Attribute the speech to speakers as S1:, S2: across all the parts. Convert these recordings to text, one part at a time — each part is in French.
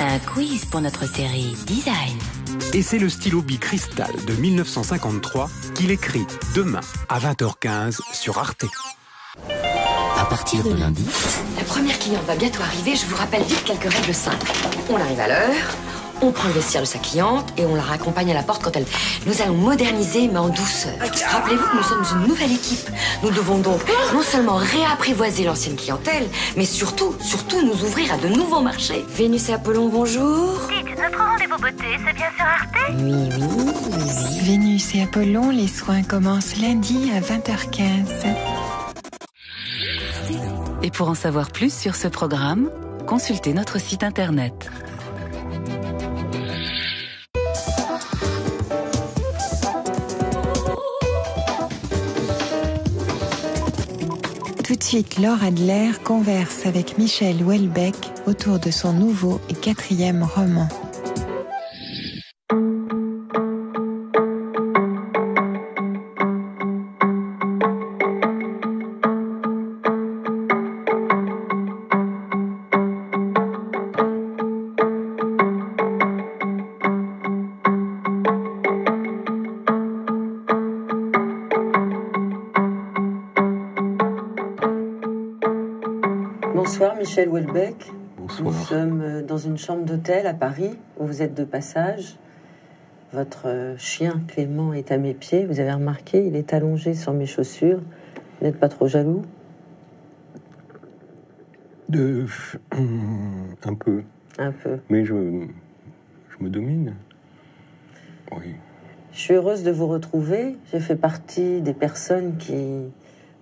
S1: Un quiz pour notre série Design.
S2: Et c'est le stylo bicristal de 1953 qu'il écrit demain à 20h15 sur Arte.
S1: À partir de lundi,
S3: la première cliente va bientôt arriver, je vous rappelle vite quelques règles simples. On arrive à l'heure, on prend le vestiaire de sa cliente et on la raccompagne à la porte quand elle... Nous allons moderniser, mais en douceur. Rappelez-vous que nous sommes une nouvelle équipe. Nous devons donc non seulement réapprivoiser l'ancienne clientèle, mais surtout nous ouvrir à de nouveaux marchés. Vénus et Apollon, bonjour.
S4: Dites, notre rendez-vous beauté, c'est bien sur Arte?
S3: Oui.
S5: Vénus et Apollon, les soins commencent lundi à 20h15.
S1: et pour en savoir plus sur ce programme, consultez notre site internet.
S5: Tout de suite, Laure Adler converse avec Michel Houellebecq autour de son nouveau et 4e roman.
S6: Bonsoir Michel Houellebecq.
S7: Bonsoir.
S6: Nous sommes dans une chambre d'hôtel à Paris où vous êtes de passage. Votre chien Clément est à mes pieds. Vous avez remarqué, il est allongé sur mes chaussures. Vous n'êtes pas trop jaloux?
S7: Un peu.
S6: Un peu.
S7: Mais je me domine. Oui.
S6: Je suis heureuse de vous retrouver. J'ai fait partie des personnes qui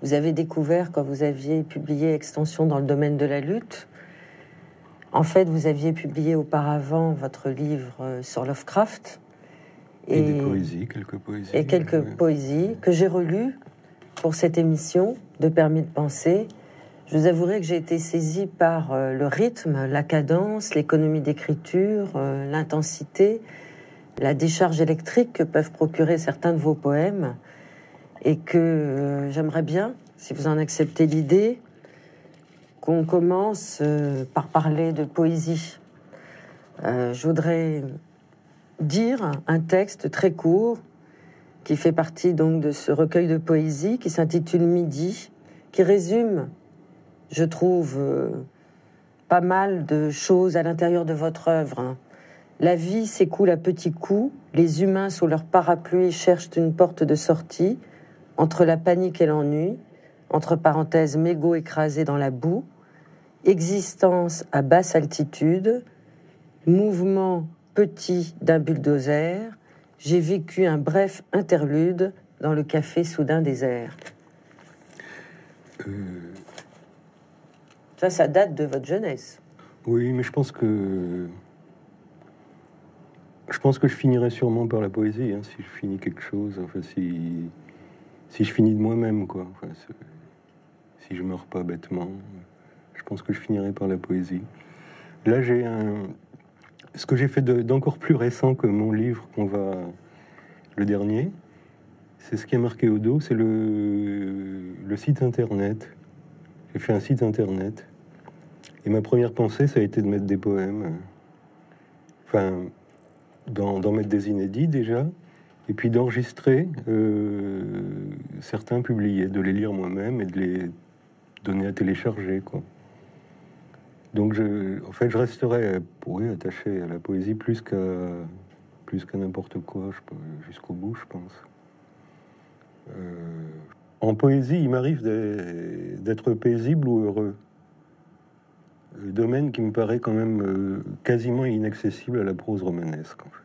S6: vous avez découvert quand vous aviez publié Extension dans le domaine de la lutte. En fait, vous aviez publié auparavant votre livre sur Lovecraft.
S7: Et des poésies, quelques poésies.
S6: Et quelques poésies que j'ai relues pour cette émission de Permis de penser. Je vous avouerai que j'ai été saisie par le rythme, la cadence, l'économie d'écriture, l'intensité, la décharge électrique que peuvent procurer certains de vos poèmes. Et que j'aimerais bien, si vous en acceptez l'idée, qu'on commence par parler de poésie. Je voudrais dire un texte très court qui fait partie donc de ce recueil de poésie qui s'intitule Midi, qui résume, je trouve, pas mal de choses à l'intérieur de votre œuvre. La vie s'écoule à petits coups, les humains sous leur parapluie cherchent une porte de sortie, entre la panique et l'ennui, entre parenthèses mégots écrasés dans la boue, existence à basse altitude, mouvement petit d'un bulldozer, j'ai vécu un bref interlude dans le café soudain désert. Ça date de votre jeunesse.
S7: Oui, mais je pense que je finirai sûrement par la poésie, hein, si je finis quelque chose, enfin si je finis de moi-même, quoi. Enfin, si je meurs pas bêtement, je pense que je finirai par la poésie. Là, ce que j'ai fait d'encore plus récent que mon livre le dernier, c'est ce qui est marqué au dos, c'est le site internet. J'ai fait un site internet. Et ma première pensée, ça a été de mettre des poèmes. Enfin, d'en mettre des inédits déjà. Et puis d'enregistrer certains publiés, de les lire moi-même et de les donner à télécharger, quoi. Donc je resterai attaché à la poésie plus qu'à n'importe quoi, jusqu'au bout, je pense. En poésie, il m'arrive d'être paisible ou heureux. Domaine qui me paraît quand même quasiment inaccessible à la prose romanesque, en fait.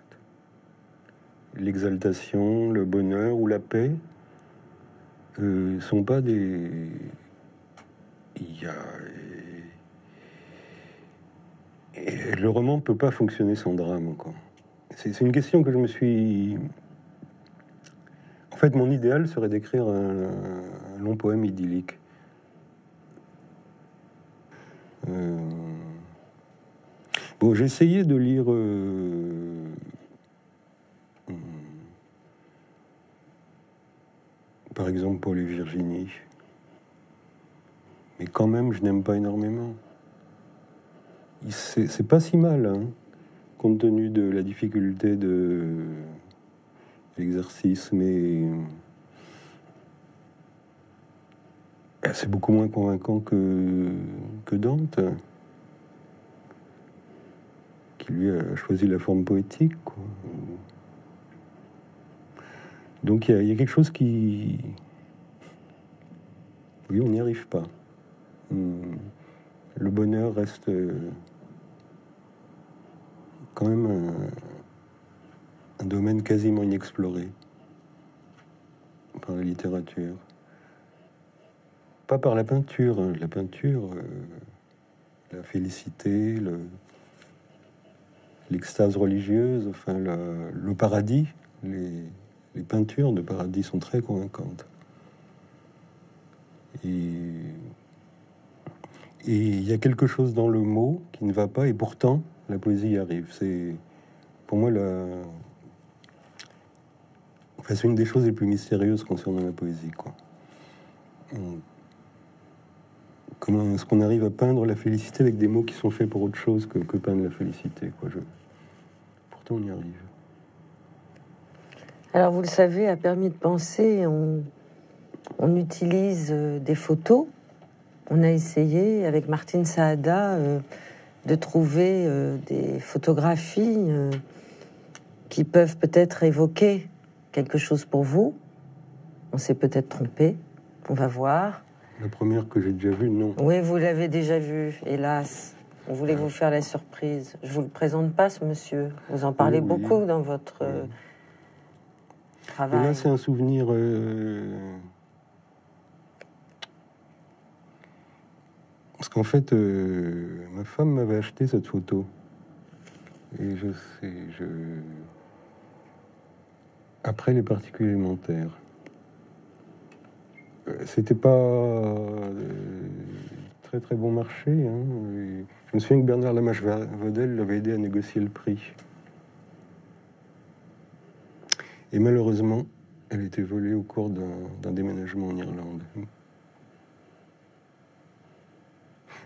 S7: L'exaltation, le bonheur ou la paix sont pas des... Le roman peut pas fonctionner sans drame, quoi. C'est une question que je me suis... En fait, mon idéal serait d'écrire un long poème idyllique. Bon, j'ai essayé de lire... par exemple, Paul et Virginie. Mais quand même, je n'aime pas énormément. C'est pas si mal, hein. compte tenu de la difficulté de l'exercice, mais c'est beaucoup moins convaincant que Dante, qui lui a choisi la forme poétique, quoi. Donc il y a quelque chose qui... Oui, on n'y arrive pas. Le bonheur reste quand même un domaine quasiment inexploré par la littérature. Pas par la peinture. La peinture, la félicité, l'extase religieuse, enfin le paradis, les peintures de paradis sont très convaincantes. Et il y a quelque chose dans le mot qui ne va pas, et pourtant la poésie y arrive. C'est pour moi c'est une des choses les plus mystérieuses concernant la poésie, quoi. Comment est-ce qu'on arrive à peindre la félicité avec des mots qui sont faits pour autre chose que peindre la félicité, quoi. Pourtant, on y arrive.
S6: Alors, vous le savez, à Permis de penser, on utilise des photos. On a essayé, avec Martine Saada, de trouver des photographies qui peuvent peut-être évoquer quelque chose pour vous. On s'est peut-être trompé. On va voir.
S7: La première que j'ai déjà vue, non.
S6: Oui, vous l'avez déjà vue, hélas. On voulait vous faire la surprise. Je vous le présente pas, ce monsieur. Vous en parlez beaucoup dans votre travail.
S7: Et là, c'est un souvenir... Parce qu'en fait, ma femme m'avait acheté cette photo. Et après les particules élémentaires. C'était pas très très bon marché, hein. Je me souviens que Bernard Lamache-Vaudel l'avait aidé à négocier le prix. Et malheureusement, elle a été volée au cours d'un déménagement en Irlande.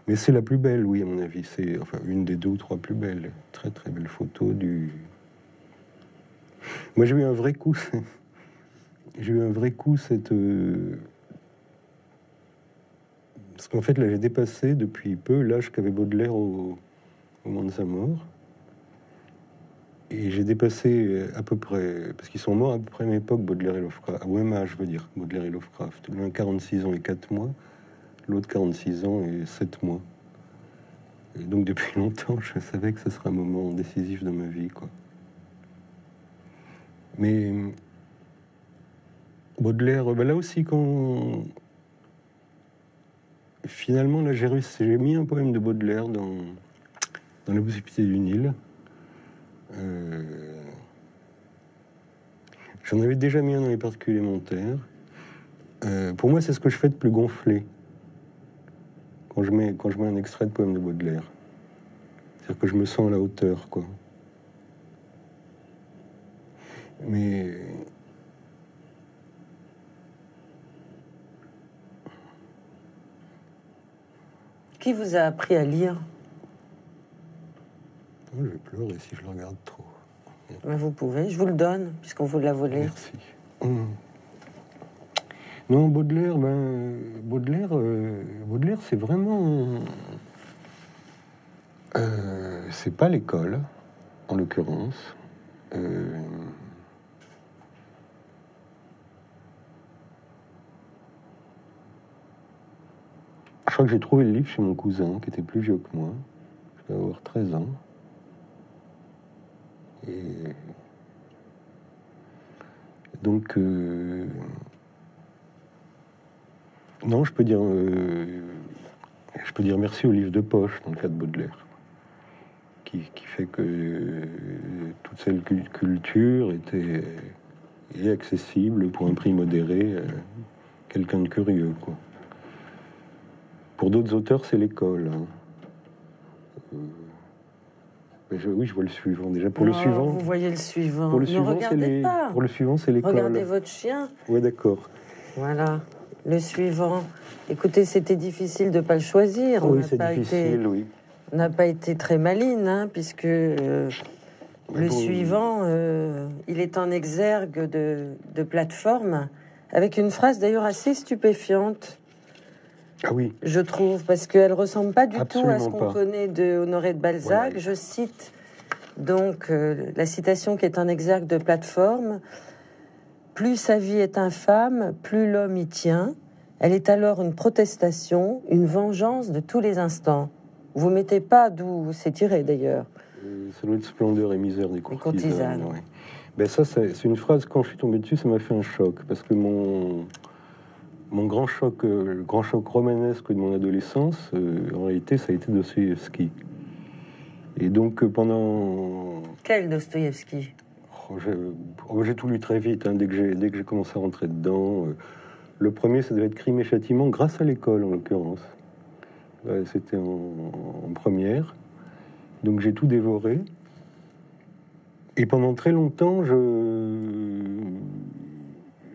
S7: Mais c'est la plus belle, oui, à mon avis. C'est une des 2 ou 3 plus belles. Très très belle photo du... Moi, j'ai eu un vrai coup. Cette... Parce qu'en fait, là, j'ai dépassé depuis peu l'âge qu'avait Baudelaire au moment de sa mort. Et j'ai dépassé à peu près... Parce qu'ils sont morts à peu près à la même époque, Baudelaire et Lovecraft. Au même âge, je veux dire, Baudelaire et Lovecraft. L'un 46 ans et 4 mois, l'autre 46 ans et 7 mois. Et donc, depuis longtemps, je savais que ce serait un moment décisif de ma vie, quoi. Mais... Baudelaire, là aussi, quand... Finalement, là, j'ai mis un poème de Baudelaire dans La possibilité du Nil. J'en avais déjà mis un dans les particules élémentaires. Pour moi, c'est ce que je fais de plus gonflé quand je mets un extrait de poème de Baudelaire. C'est-à-dire que je me sens à la hauteur, quoi. Mais...
S6: Qui vous a appris à lire?
S7: Je vais pleurer si je le regarde trop.
S6: Mais vous pouvez, je vous le donne, puisqu'on vous l'a volé.
S7: Merci. Non, Baudelaire, Baudelaire, c'est vraiment... c'est pas l'école, en l'occurrence. Je crois que j'ai trouvé le livre chez mon cousin, qui était plus vieux que moi. Je devais avoir 13 ans. Et donc, non, je peux dire merci au livre de poche, dans le cas de Baudelaire, qui fait que toute cette culture est accessible pour un prix modéré à quelqu'un de curieux, quoi. Pour d'autres auteurs, c'est l'école. Oui, je vois le suivant. Déjà, pour le suivant...
S6: Vous voyez le suivant.
S7: Pour le
S6: Ne
S7: suivant,
S6: regardez pas.
S7: Pour le suivant, c'est l'école.
S6: Regardez votre chien.
S7: Oui, d'accord.
S6: Voilà. Le suivant. Écoutez, c'était difficile de ne pas le choisir.
S7: Oui, c'est difficile, oui.
S6: On n'a pas été très maline, hein, puisque Le suivant, il est en exergue de plateforme, avec une phrase d'ailleurs assez stupéfiante.
S7: Ah oui.
S6: Je trouve, parce qu'elle ne ressemble pas du tout à ce qu'on
S7: pas.
S6: connaît de Honoré de Balzac.
S7: Voilà.
S6: Je cite donc la citation qui est en exergue de plateforme. « Plus sa vie est infâme, plus l'homme y tient. Elle est alors une protestation, une vengeance de tous les instants. » Vous mettez pas d'où c'est tiré d'ailleurs.
S7: Ça doit être Splendeur et misère des courtisanes. Ouais. Ben ça, c'est une phrase, quand je suis tombé dessus, ça m'a fait un choc. Parce que mon grand choc, le grand choc romanesque de mon adolescence, en réalité, ça a été Dostoïevski. Et donc, pendant...
S6: Quel Dostoïevski?
S7: J'ai tout lu très vite, hein, dès que j'ai commencé à rentrer dedans. Le premier, ça devait être Crime et Châtiment, grâce à l'école, en l'occurrence. C'était en première. Donc, j'ai tout dévoré. Et pendant très longtemps, je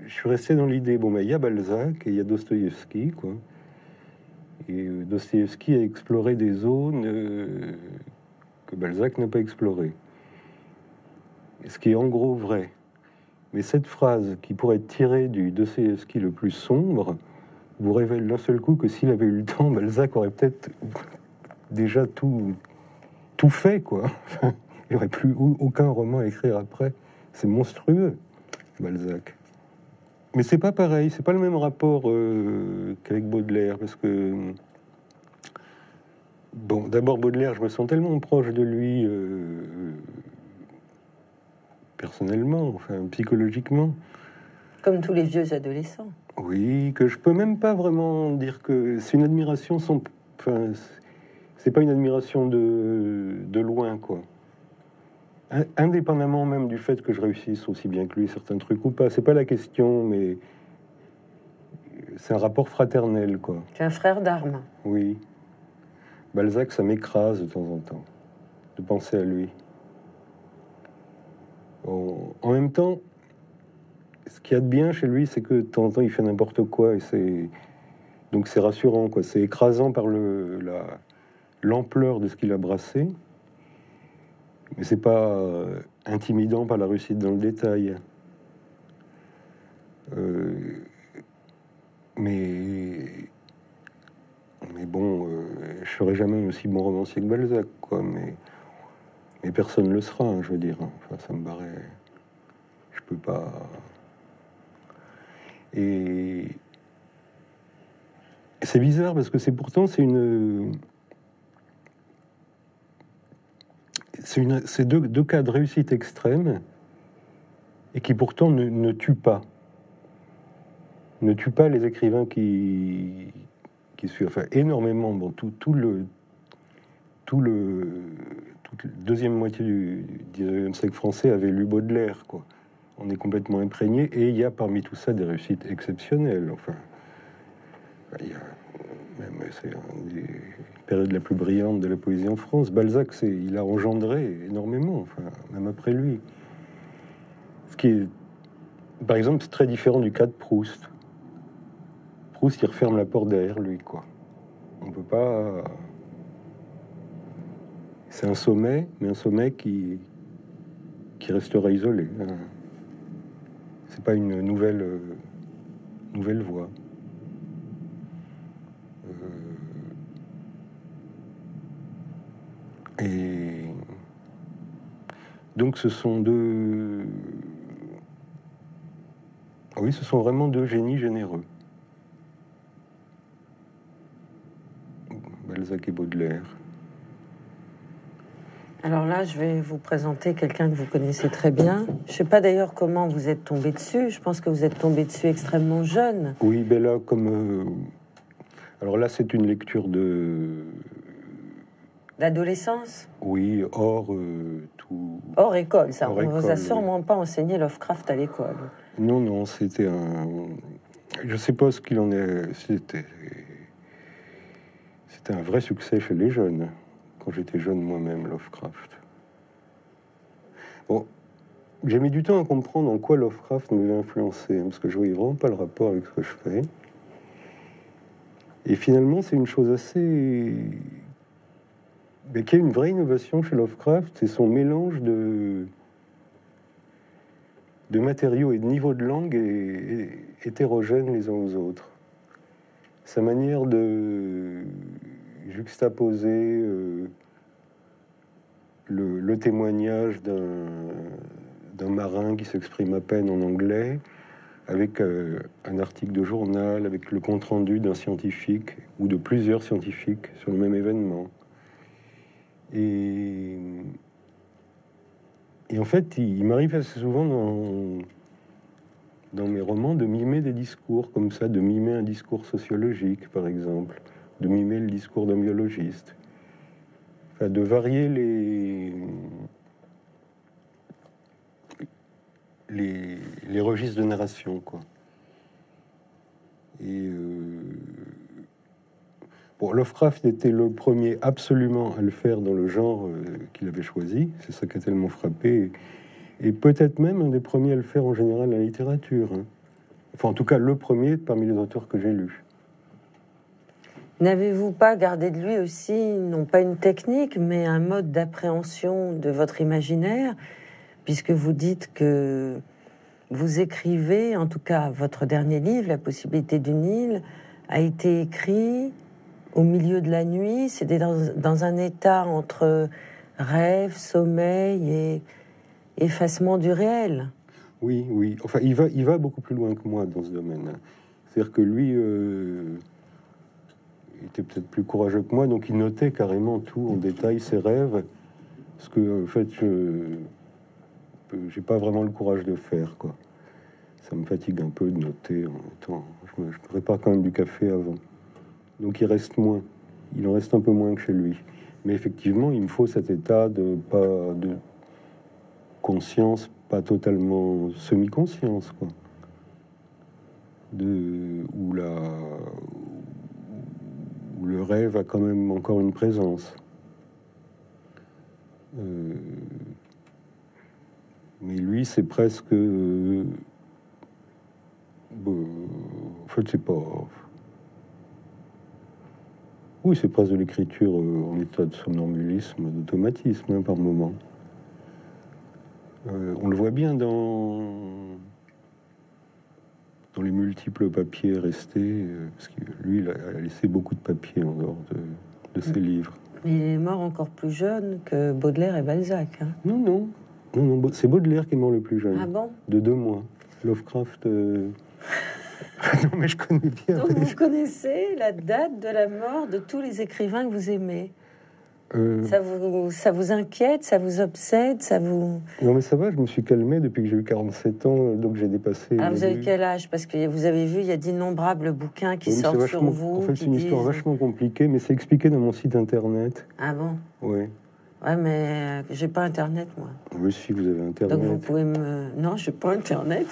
S7: suis resté dans l'idée, bon, il y a Balzac et il y a Dostoïevski, quoi. Et Dostoïevski a exploré des zones que Balzac n'a pas explorées. Ce qui est en gros vrai. Mais cette phrase, qui pourrait être tirée du Dostoïevski le plus sombre, vous révèle d'un seul coup que s'il avait eu le temps, Balzac aurait peut-être déjà tout fait, quoi. Il n'y aurait plus aucun roman à écrire après. C'est monstrueux, Balzac. Mais c'est pas pareil, c'est pas le même rapport qu'avec Baudelaire, parce que... Bon, d'abord, Baudelaire, je me sens tellement proche de lui... personnellement, enfin psychologiquement.
S6: Comme tous les vieux adolescents.
S7: Oui, que je peux même pas vraiment dire que c'est une admiration sans... Enfin, c'est pas une admiration de loin, quoi. Indépendamment même du fait que je réussisse aussi bien que lui certains trucs ou pas, c'est pas la question, mais c'est un rapport fraternel, quoi.
S6: Tu es un frère d'armes.
S7: Oui. Balzac, ça m'écrase de temps en temps de penser à lui. En même temps, ce qu'il y a de bien chez lui, c'est que de temps en temps, il fait n'importe quoi. Et donc c'est rassurant, quoi. C'est écrasant par l'ampleur de ce qu'il a brassé. Mais c'est pas intimidant par la réussite dans le détail. Mais bon, je serai jamais aussi bon romancier que Balzac, quoi. Mais personne ne le sera, hein, je veux dire. Enfin, ça me paraît... Je peux pas... Et c'est bizarre parce que c'est deux cas de réussite extrême et qui pourtant ne tuent pas. Ne tuent pas les écrivains qui suivent. Enfin, énormément. Bon, toute la deuxième moitié du XIXe siècle français avait lu Baudelaire, quoi. On est complètement imprégné, et il y a parmi tout ça des réussites exceptionnelles. Enfin, c'est une des périodes la plus brillante de la poésie en France. Balzac, il a engendré énormément, enfin, même après lui. Ce qui est, par exemple, c'est très différent du cas de Proust. Proust, il referme la porte derrière lui, quoi. On peut pas... C'est un sommet, mais un sommet qui restera isolé. C'est pas une nouvelle voie. Et donc ce sont deux... Oui, ce sont vraiment deux génies généreux. Balzac et Baudelaire.
S6: Alors là, je vais vous présenter quelqu'un que vous connaissez très bien. Je ne sais pas d'ailleurs comment vous êtes tombé dessus. Je pense que vous êtes tombé dessus extrêmement jeune.
S7: Oui, ben là, comme... Alors là, c'est une lecture de...
S6: D'adolescence?
S7: Oui, hors tout...
S6: Hors école, ça.
S7: Hors
S6: On ne vous
S7: école,
S6: a sûrement pas enseigné Lovecraft à l'école.
S7: Non, c'était un... Je ne sais pas ce qu'il en est... C'était un vrai succès chez les jeunes. Quand j'étais jeune moi-même, Lovecraft. Bon, j'ai mis du temps à comprendre en quoi Lovecraft m'avait influencé, parce que je voyais vraiment pas le rapport avec ce que je fais. Et finalement, c'est une chose assez mais qui est une vraie innovation chez Lovecraft, c'est son mélange de matériaux et de niveaux de langue hétérogènes les uns aux autres. Sa manière de juxtaposer le témoignage d'un marin qui s'exprime à peine en anglais, avec un article de journal, avec le compte-rendu d'un scientifique ou de plusieurs scientifiques sur le même événement. Et en fait, il m'arrive assez souvent dans mes romans de mimer des discours comme ça, de mimer un discours sociologique, par exemple, de mimer le discours d'un biologiste, enfin, de varier les registres de narration, quoi. Et bon, Lovecraft était le premier absolument à le faire dans le genre qu'il avait choisi. C'est ça qui a tellement frappé. Et peut-être même un des premiers à le faire en général dans la littérature. Hein. Enfin, en tout cas, le premier parmi les auteurs que j'ai lus.
S6: N'avez-vous pas gardé de lui aussi, non pas une technique, mais un mode d'appréhension de votre imaginaire, puisque vous dites que vous écrivez, en tout cas votre dernier livre, La possibilité d'une île, a été écrit au milieu de la nuit, c'était dans un état entre rêve, sommeil et effacement du réel.
S7: Oui, oui. Enfin, il va beaucoup plus loin que moi dans ce domaine. C'est-à-dire que lui était peut-être plus courageux que moi, donc il notait carrément tout en détail, ses rêves, ce que, en fait, j'ai pas vraiment le courage de faire, quoi. Ça me fatigue un peu de noter en même temps. Je prépare quand même du café avant. Donc il en reste un peu moins que chez lui. Mais effectivement, il me faut cet état de conscience, pas totalement semi-conscience, quoi. Où le rêve a quand même encore une présence. Mais lui, c'est presque... en fait, c'est pas... Oui, c'est presque de l'écriture en état de somnambulisme, d'automatisme, hein, par moment. On le voit bien dans les multiples papiers restés, parce que lui, il a laissé beaucoup de papiers en dehors de ses livres.
S6: Mais il est mort encore plus jeune que Baudelaire et Balzac. Hein.
S7: Non, c'est Baudelaire qui est mort le plus jeune.
S6: Ah bon?
S7: De 2 mois. Lovecraft... Non, mais je connais bien.
S6: Donc vous connaissez la date de la mort de tous les écrivains que vous aimez. Ça vous inquiète, ça vous obsède, ça vous...
S7: Non, mais ça va, je me suis calmé depuis que j'ai eu 47 ans, donc j'ai dépassé...
S6: Ah, vous avez quel âge? Parce que vous avez vu, il y a d'innombrables bouquins qui sortent sur vous.
S7: En fait, c'est une histoire vachement compliquée, mais c'est expliqué dans mon site internet.
S6: Ah bon?
S7: Oui.
S6: Ouais, mais j'ai pas internet, moi.
S7: Oui, si, vous avez internet.
S6: Donc vous pouvez me... Non, j'ai pas internet.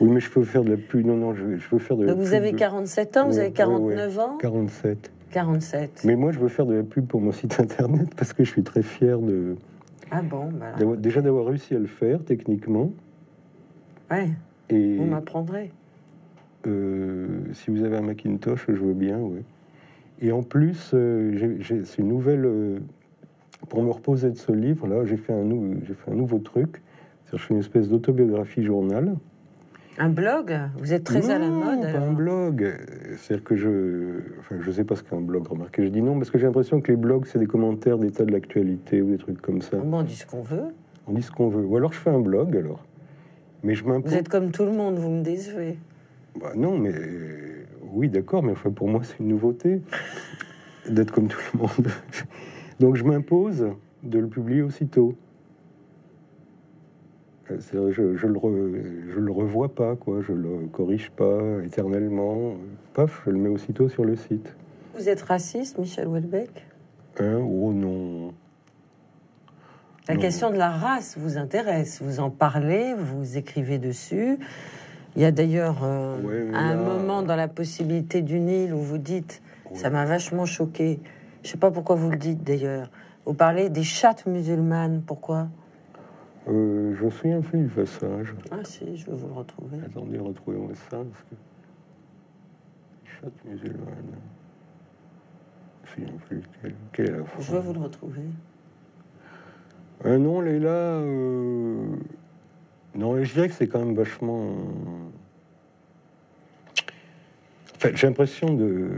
S7: Oui, mais je peux faire de la pub. Non, je veux faire de la
S6: pub. Donc vous avez 47 ans, vous avez 49 ans?
S7: 47.
S6: 47.
S7: Mais moi, je veux faire de la pub pour mon site internet parce que je suis très fier de...
S6: Ah bon, bah
S7: déjà d'avoir réussi à le faire, techniquement.
S6: Ouais, et vous m'apprendrez.
S7: Si vous avez un Macintosh, je veux bien, oui. Et en plus, c'est une nouvelle... pour me reposer de ce livre-là, j'ai fait un nouveau truc. C'est-à-dire, je fais une espèce d'autobiographie journal.
S6: Un blog? Vous êtes très à la mode.
S7: Non, pas
S6: alors.
S7: un blog. C'est-à-dire que je sais pas ce qu'est un blog, remarquez. Je dis non parce que j'ai l'impression que les blogs, c'est des commentaires d'état de l'actualité ou des trucs comme ça.
S6: Bon, on dit ce qu'on veut.
S7: On dit ce qu'on veut. Ou alors je fais un blog, alors. Mais je m'impose...
S6: Vous êtes comme tout le monde, vous me décevez.
S7: Bah non, mais... Oui, d'accord, mais enfin, pour moi, c'est une nouveauté d'être comme tout le monde. Donc je m'impose de le publier aussitôt. Je le revois pas, quoi. Je le corrige pas éternellement. Paf, je le mets aussitôt sur le site.
S6: Vous êtes raciste, Michel Houellebecq?
S7: Oh non.
S6: La question de la race vous intéresse. Vous en parlez, vous écrivez dessus. Il y a d'ailleurs un moment dans La possibilité d'une île où vous dites, ça m'a vachement choqué. Je sais pas pourquoi vous le dites d'ailleurs. Vous parlez des chattes musulmanes. Pourquoi?
S7: Je me souviens plus du passage.
S6: Ah si, je vais vous le retrouver.
S7: Attendez, retrouvez-moi ça. Parce que... Chatte musulmane. souviens plus. Quelle est la
S6: Je
S7: phrase?
S6: vais vous le retrouver.
S7: Non, Leila... Non, je dirais que c'est quand même vachement... Enfin, j'ai l'impression de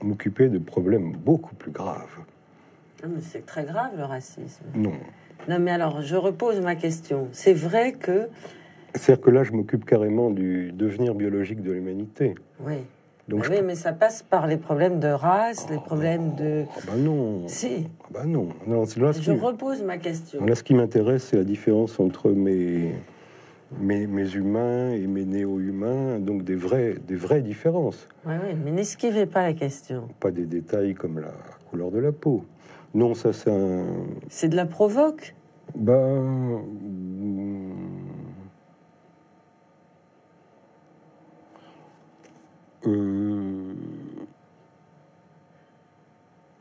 S7: m'occuper de problèmes beaucoup plus graves.
S6: Ah, mais c'est très grave, le racisme.
S7: Non.
S6: Non, mais alors, je repose ma question. C'est vrai que...
S7: C'est-à-dire que là, je m'occupe carrément du devenir biologique de l'humanité.
S6: Oui.
S7: Donc,
S6: Ah oui, mais ça passe par les problèmes de race, les problèmes de...
S7: Ah bah non.
S6: Si.
S7: Ah bah non. Non, c'est là,
S6: Je repose ma question.
S7: Là, ce qui m'intéresse, c'est la différence entre mes humains et mes néo-humains, donc des vraies différences.
S6: Oui, oui, mais n'esquivez pas la question.
S7: Pas des détails comme la couleur de la peau. Non, ça, c'est un...
S6: C'est de la provoque.
S7: Ben...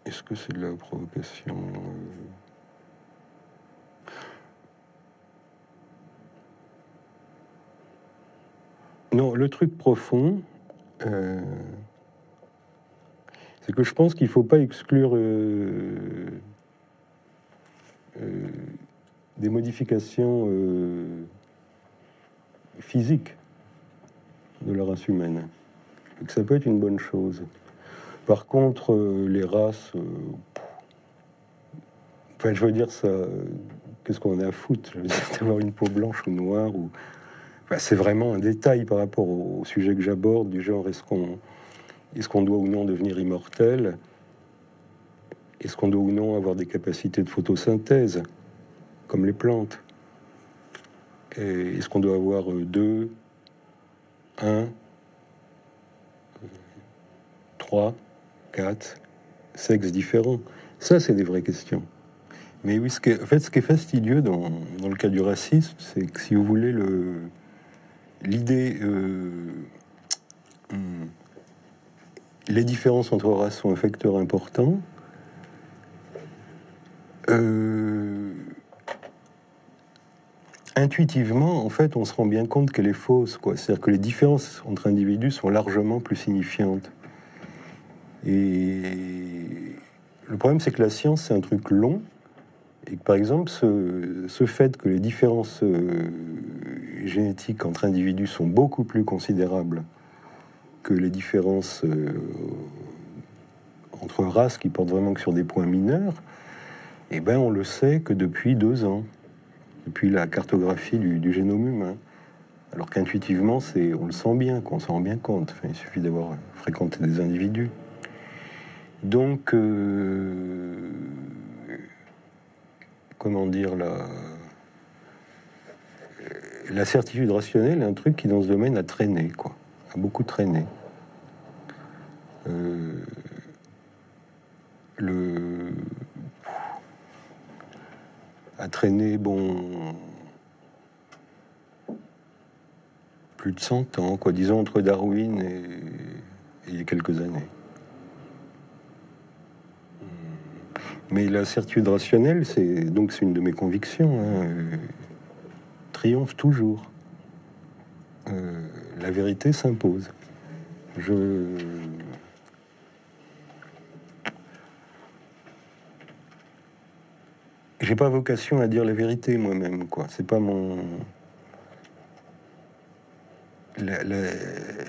S7: Est-ce que c'est de la provocation? Non, le truc profond, c'est que je pense qu'il ne faut pas exclure des modifications physiques de la race humaine. Et que ça peut être une bonne chose. Par contre, les races... Enfin, je veux dire, ça... Qu'est-ce qu'on a à foutre? Je veux dire, d'avoir une peau blanche ou noire ou... Enfin, c'est vraiment un détail par rapport au sujet que j'aborde, du genre, est-ce qu'on doit ou non devenir immortel? Est-ce qu'on doit ou non avoir des capacités de photosynthèse, comme les plantes? Et est-ce qu'on doit avoir 2, 1, 3, 4 sexes différents? Ça, c'est des vraies questions. Mais oui, ce qui est fastidieux dans le cas du racisme, c'est que, si vous voulez, l'idée... les différences entre races sont un facteur important. Intuitivement, en fait, on se rend bien compte qu'elle est fausse, quoi. C'est-à-dire que les différences entre individus sont largement plus signifiantes. Et le problème, c'est que la science, c'est un truc long, et que, par exemple, ce fait que les différences génétiques entre individus sont beaucoup plus considérables que les différences entre races qui portent vraiment que sur des points mineurs, eh ben, on le sait que depuis 2 ans, depuis la cartographie du génome humain. Alors qu'intuitivement, on le sent bien, qu'on s'en rend bien compte. Enfin, il suffit d'avoir fréquenté des individus. Donc, comment dire, la certitude rationnelle est un truc qui, dans ce domaine, a traîné, quoi. A beaucoup traîné. A traîné, bon, plus de 100 ans, quoi, disons entre Darwin et il y a quelques années. Mais la certitude rationnelle, c'est une de mes convictions, hein, triomphe toujours. La vérité s'impose. J'ai pas vocation à dire la vérité moi-même, quoi. C'est pas mon...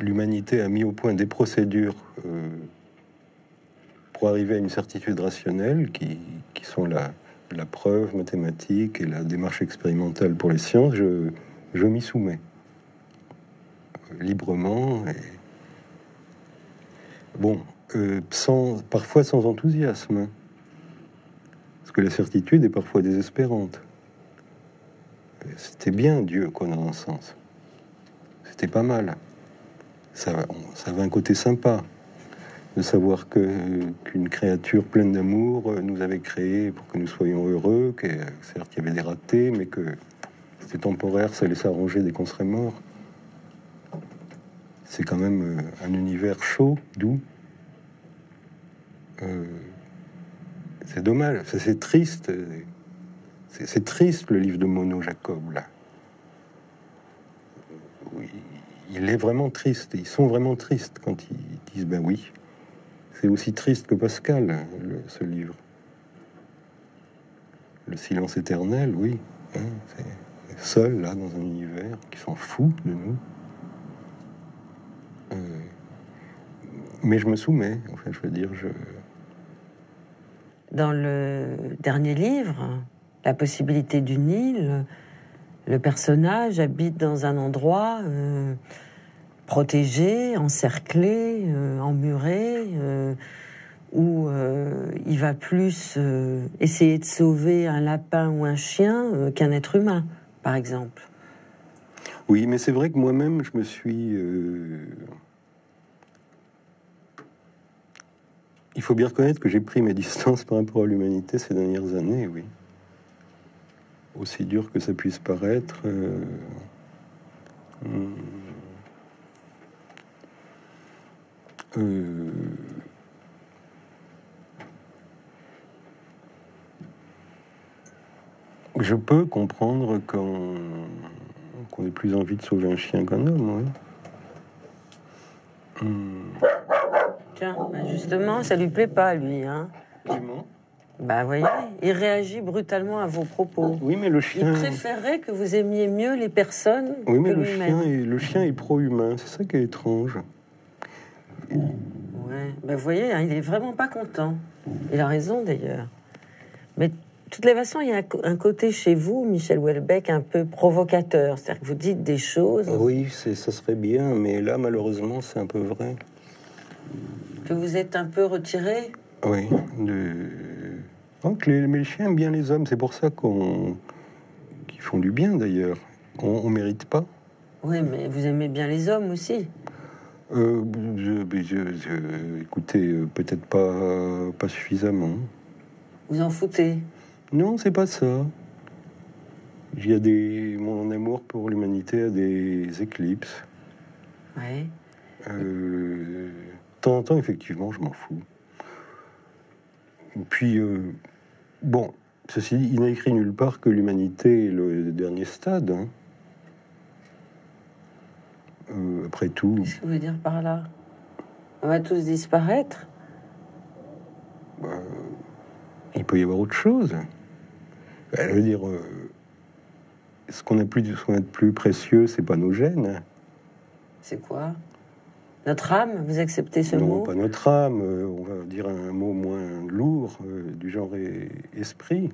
S7: L'humanité a mis au point des procédures pour arriver à une certitude rationnelle qui sont la preuve mathématique et la démarche expérimentale pour les sciences. Je m'y soumets librement et... Bon, parfois sans enthousiasme, hein. Parce que la certitude est parfois désespérante. C'était bien Dieu, quoi, dans un sens. C'était pas mal. Ça avait un côté sympa de savoir qu'une créature pleine d'amour nous avait créés pour que nous soyons heureux, que certes il y avait des ratés, mais que c'était temporaire, ça allait s'arranger dès qu'on serait mort. C'est quand même un univers chaud, doux. C'est dommage, c'est triste. C'est triste, le livre de Monod Jacob, là. Oui, il est vraiment triste. Ils sont vraiment tristes quand ils disent, ben oui, C'est aussi triste que Pascal, ce livre. Le silence éternel, oui. Hein, c'est seul, là, dans un univers qui s'en fout de nous. Mais je me soumets, enfin, je veux dire,
S6: Dans le dernier livre, La possibilité d'une île, le personnage habite dans un endroit protégé, encerclé, emmuré, où il va plus essayer de sauver un lapin ou un chien qu'un être humain, par exemple.
S7: Oui, mais c'est vrai que moi-même, je me suis... Il faut bien reconnaître que j'ai pris mes distances par rapport à l'humanité ces dernières années, oui. Aussi dur que ça puisse paraître. Je peux comprendre qu'on ait plus envie de sauver un chien qu'un homme, oui.
S6: Tiens, justement, ça lui plaît pas, lui, hein.
S7: Comment ?
S6: Bah, voyez, il réagit brutalement à vos propos.
S7: Oui, mais le chien...
S6: Il préférerait que vous aimiez mieux les personnes
S7: oui, mais
S6: que lui-même.
S7: le chien est pro-humain, c'est ça qui est étrange.
S6: Ouais, ben vous voyez, hein, il est vraiment pas content. Il a raison, d'ailleurs. Mais de toutes les façons, il y a un côté chez vous, Michel Houellebecq, un peu provocateur. C'est-à-dire que vous dites des choses...
S7: Oui, ça serait bien, mais là, malheureusement, c'est un peu vrai.
S6: Que vous êtes un peu retiré.
S7: Oui, donc mais les chiens aiment bien les hommes, c'est pour ça qu'ils font du bien d'ailleurs. On mérite pas.
S6: Oui, mais vous aimez bien les hommes aussi.
S7: Écoutez, peut-être pas suffisamment.
S6: Vous en foutez.
S7: Non, c'est pas ça. Mon amour pour l'humanité a des éclipses.
S6: Oui.
S7: De temps en temps, effectivement, je m'en fous. Et puis, bon, ceci dit, il n'a écrit nulle part que l'humanité est le dernier stade. Hein. Après tout...
S6: Qu'est-ce que vous voulez dire par là? On va tous disparaître?
S7: Il peut y avoir autre chose. Je veux dire, ce qu'on a de plus précieux, c'est pas nos gènes.
S6: C'est quoi? Notre âme? Vous acceptez ce mot?
S7: Non, pas notre âme. On va dire un mot moins lourd, du genre esprit.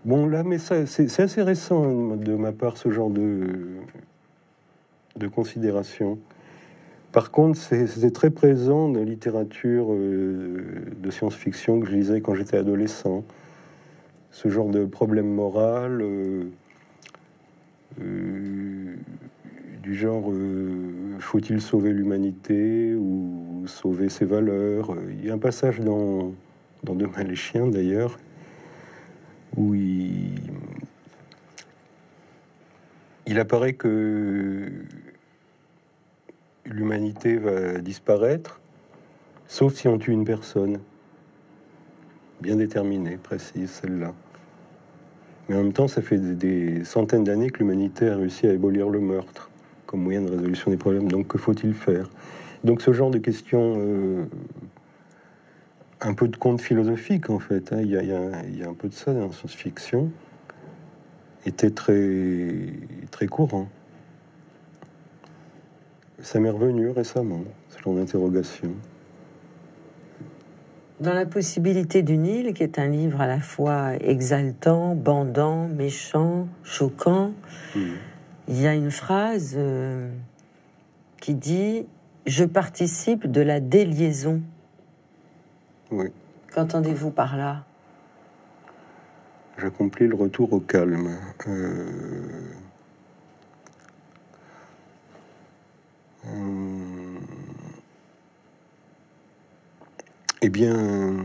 S7: Bon, là, mais ça, c'est assez récent de ma part, ce genre de considération. Par contre, c'était très présent dans la littérature de science-fiction que je lisais quand j'étais adolescent. Ce genre de problème moral, du genre faut-il sauver l'humanité ou sauver ses valeurs. Il y a un passage dans Demain les chiens, d'ailleurs, où il apparaît que l'humanité va disparaître, sauf si on tue une personne. Bien déterminée, précise, celle-là. Mais en même temps, ça fait des centaines d'années que l'humanité a réussi à abolir le meurtre comme moyen de résolution des problèmes. Donc, que faut-il faire? Donc, ce genre de questions, un peu de conte philosophique, en fait, hein, il y a un peu de ça dans la science-fiction, était très, très courant. Ça m'est revenu récemment, ce genre d'interrogation.
S6: Dans La possibilité d'une île, qui est un livre à la fois exaltant, bandant, méchant, choquant, il y a une phrase qui dit « Je participe de la déliaison ».
S7: Oui.
S6: Qu'entendez-vous par là?
S7: J'accomplis le retour au calme. Eh bien,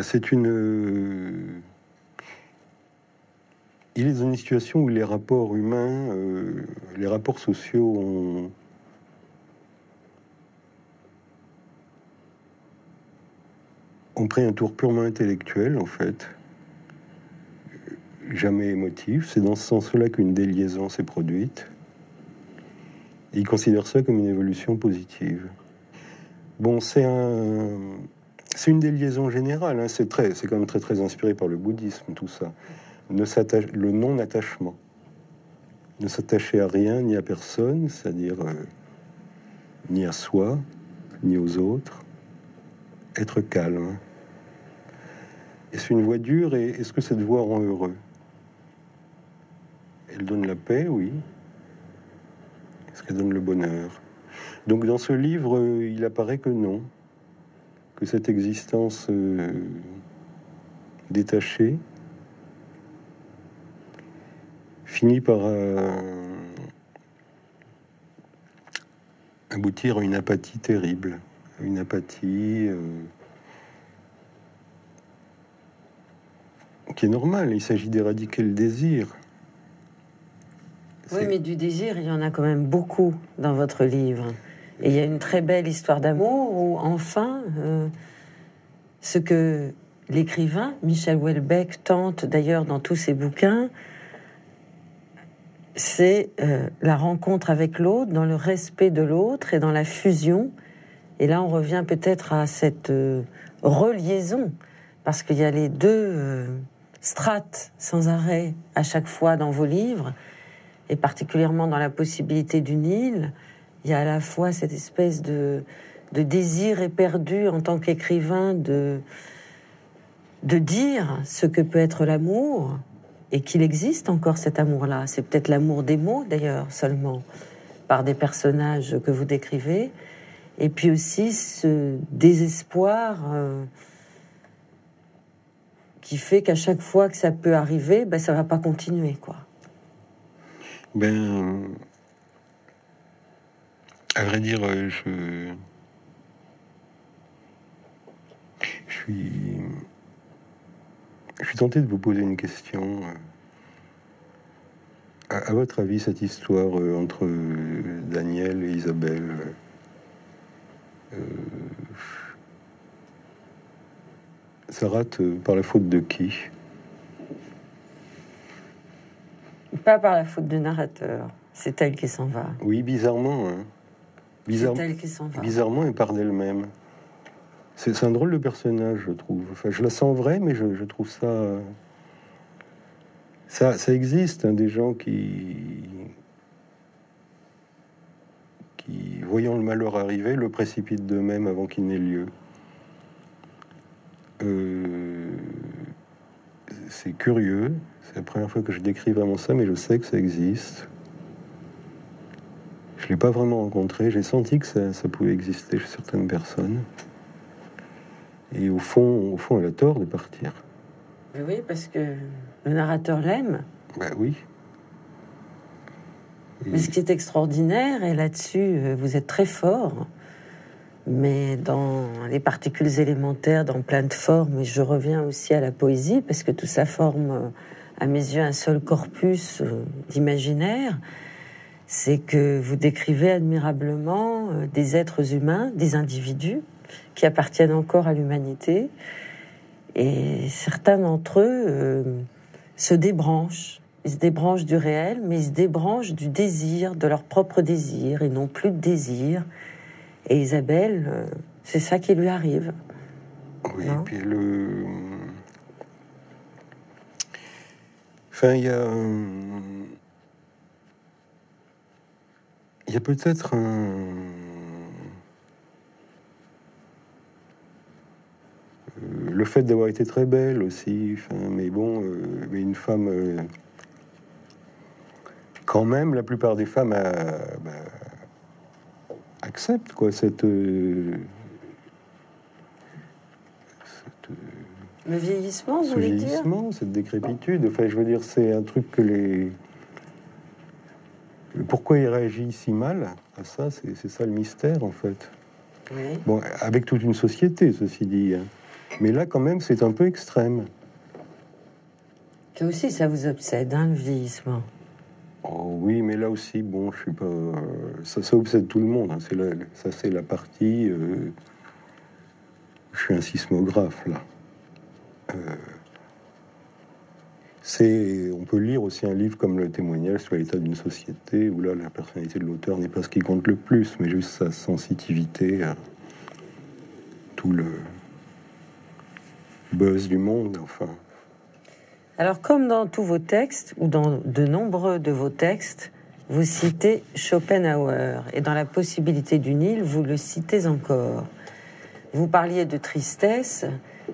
S7: c'est une... Il est dans une situation où les rapports humains, les rapports sociaux ont pris un tour purement intellectuel, en fait. Jamais émotif. C'est dans ce sens-là qu'une déliaison s'est produite. Et il considère ça comme une évolution positive. Bon, c'est une des liaisons générales, hein. C'est quand même très très inspiré par le bouddhisme, tout ça. Le non-attachement. Ne s'attacher à rien ni à personne, c'est-à-dire ni à soi, ni aux autres. Être calme. Est-ce une voie dure et est-ce que cette voie rend heureux? Elle donne la paix, oui. Est-ce qu'elle donne le bonheur? Donc dans ce livre, il apparaît que non. Que cette existence détachée finit par aboutir à une apathie terrible. Une apathie qui est normale. Il s'agit d'éradiquer le désir.
S6: Oui, mais du désir, il y en a quand même beaucoup dans votre livre. Et il y a une très belle histoire d'amour où, enfin, ce que l'écrivain Michel Houellebecq tente d'ailleurs dans tous ses bouquins, c'est la rencontre avec l'autre, dans le respect de l'autre et dans la fusion. Et là, on revient peut-être à cette reliaison, parce qu'il y a les deux strates sans arrêt à chaque fois dans vos livres, et particulièrement dans la possibilité d'une île. Il y a à la fois cette espèce de désir éperdu en tant qu'écrivain de dire ce que peut être l'amour, et qu'il existe encore cet amour-là. C'est peut-être l'amour des mots, d'ailleurs, seulement, par des personnages que vous décrivez. Et puis aussi ce désespoir qui fait qu'à chaque fois que ça peut arriver, ben, ça va pas continuer, quoi.
S7: Ben, à vrai dire, je suis tenté de vous poser une question. À votre avis, cette histoire entre Daniel et Isabelle, ça rate par la faute de qui?
S6: Pas par la faute du narrateur. C'est elle qui s'en va.
S7: Oui, bizarrement. Hein.
S6: C'est elle qui s'en va.
S7: Bizarrement, elle part d'elle-même. C'est un drôle de personnage, je trouve. Enfin, je la sens vraie, mais je trouve ça... Ça existe, hein, des gens qui, voyant le malheur arriver, le précipitent d'eux-mêmes avant qu'il n'ait lieu. C'est curieux. C'est la première fois que je décris vraiment ça, mais je sais que ça existe. Je ne l'ai pas vraiment rencontré. J'ai senti que ça pouvait exister chez certaines personnes. Et au fond, elle a tort de partir.
S6: Oui, parce que le narrateur l'aime.
S7: Ben oui.
S6: Mais ce qui est extraordinaire, et là-dessus, vous êtes très fort, mais dans les particules élémentaires, dans plein de formes, et je reviens aussi à la poésie, parce que tout ça forme, à mes yeux, un seul corpus d'imaginaire, c'est que vous décrivez admirablement des êtres humains, des individus, qui appartiennent encore à l'humanité, et certains d'entre eux se débranchent. Ils se débranchent du réel, mais ils se débranchent du désir, de leur propre désir, et non plus de désir. Et Isabelle, c'est ça qui lui arrive.
S7: Oui, et puis Enfin, il y a peut-être le fait d'avoir été très belle aussi, mais bon, mais une femme, quand même, la plupart des femmes acceptent quoi cette
S6: le vieillissement, vous voulez dire ?
S7: Ce vieillissement, cette décrépitude. Enfin, je veux dire, c'est un truc que pourquoi il réagit si mal à ça, c'est ça le mystère en fait.
S6: Oui.
S7: Bon, avec toute une société, ceci dit. Hein. Mais là, quand même, c'est un peu extrême.
S6: Ça aussi, ça vous obsède, hein, le vieillissement.
S7: Oh oui, mais là aussi, bon, je sais pas... Ça obsède tout le monde. Hein. C'est la partie... je suis un sismographe, là. On peut lire aussi un livre comme Le témoignage sur l'état d'une société, où là, la personnalité de l'auteur n'est pas ce qui compte le plus, mais juste sa sensitivité à tout le buzz du monde, enfin.
S6: Alors, comme dans tous vos textes, ou dans de nombreux de vos textes, vous citez Schopenhauer, et dans La possibilité du Nil, vous le citez encore. Vous parliez de tristesse.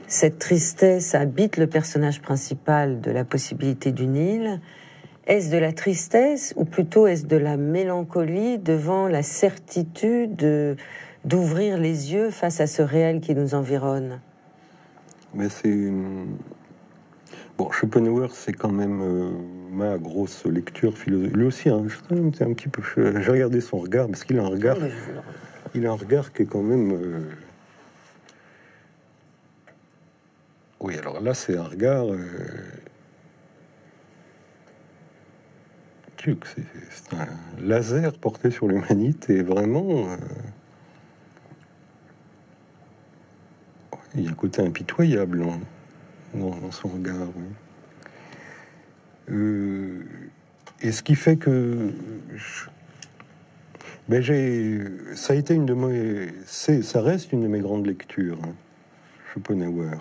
S6: Cette tristesse habite le personnage principal de La possibilité du Nil. Est-ce de la tristesse, ou plutôt est-ce de la mélancolie devant la certitude d'ouvrir les yeux face à ce réel qui nous environne?
S7: Mais c'est... Bon, Schopenhauer, c'est quand même ma grosse lecture philosophique. Lui aussi, hein, c'est un petit peu... J'ai regardé son regard, parce qu'il a un regard... Il a un regard qui est quand même... Oui, alors là, c'est un regard... C'est un laser porté sur l'humanité, vraiment... Il y a un côté impitoyable dans son regard. Oui. Et ce qui fait que... ça a été une de mes... Ça reste une de mes grandes lectures, hein, Schopenhauer.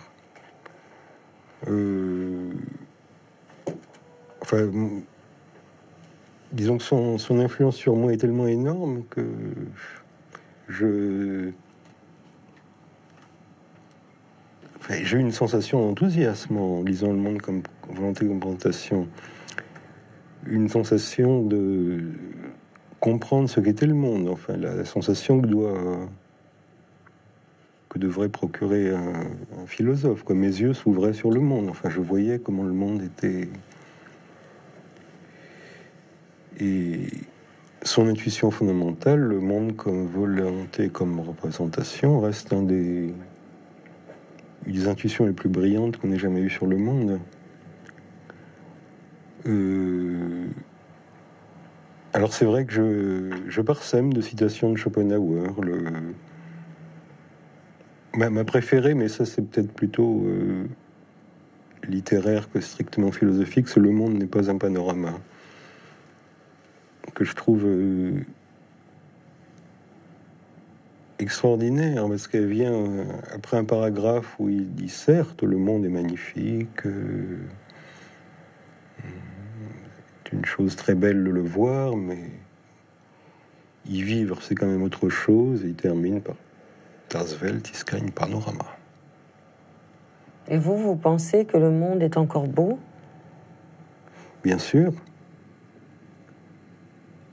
S7: Enfin... Disons que son influence sur moi est tellement énorme que j'ai eu une sensation d'enthousiasme en lisant Le Monde comme volonté confrontation. Une sensation de comprendre ce qu'était le monde. Enfin, la sensation que devrait procurer un philosophe. Quoi. Mes yeux s'ouvraient sur le monde. Enfin, je voyais comment le monde était... Et son intuition fondamentale, le monde comme volonté, comme représentation, reste une des intuitions les plus brillantes qu'on ait jamais eues sur le monde. Alors c'est vrai que je parsème de citations de Schopenhauer. Ma préférée, mais ça c'est peut-être plutôt littéraire que strictement philosophique, c'est « Le monde n'est pas un panorama », que je trouve extraordinaire, parce qu'elle vient après un paragraphe où il dit « Certes, le monde est magnifique, c'est une chose très belle de le voir, mais y vivre, c'est quand même autre chose. » Et il termine par « Das Welt ist kein Panorama ».
S6: Et vous pensez que le monde est encore beau?
S7: Bien sûr.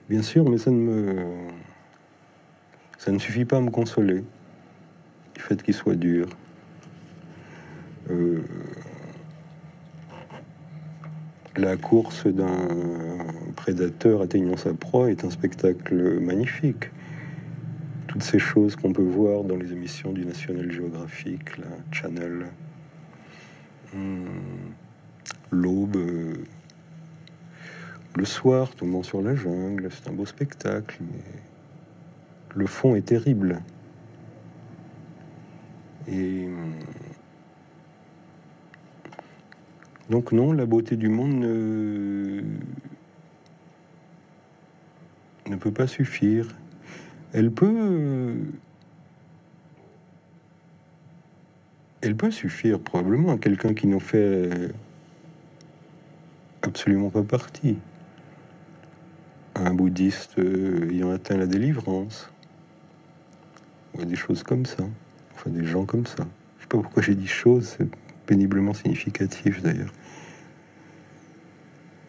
S7: Bien sûr, mais ça ne suffit pas à me consoler du fait qu'il soit dur. La course d'un prédateur atteignant sa proie est un spectacle magnifique. Toutes ces choses qu'on peut voir dans les émissions du National Geographic, la Channel, l'aube... Le soir, tombant sur la jungle, c'est un beau spectacle, mais le fond est terrible. Et donc non, la beauté du monde ne peut pas suffire. Elle peut suffire probablement à quelqu'un qui n'en fait absolument pas partie. Un bouddhiste ayant atteint la délivrance, ou des choses comme ça, enfin des gens comme ça. Je sais pas pourquoi j'ai dit choses, c'est péniblement significatif d'ailleurs.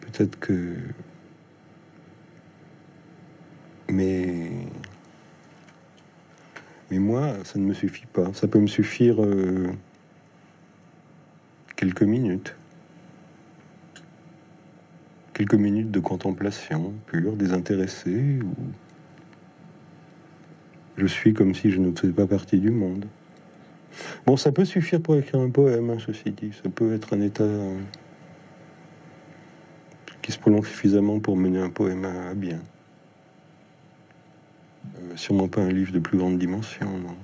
S7: Peut-être que... Mais moi, ça ne me suffit pas. Ça peut me suffire quelques minutes. Quelques minutes de contemplation pure, désintéressée, où je suis comme si je ne faisais pas partie du monde. Bon, ça peut suffire pour écrire un poème, hein, ceci dit. Ça peut être un état qui se prolonge suffisamment pour mener un poème à bien. Sûrement pas un livre de plus grande dimension, non.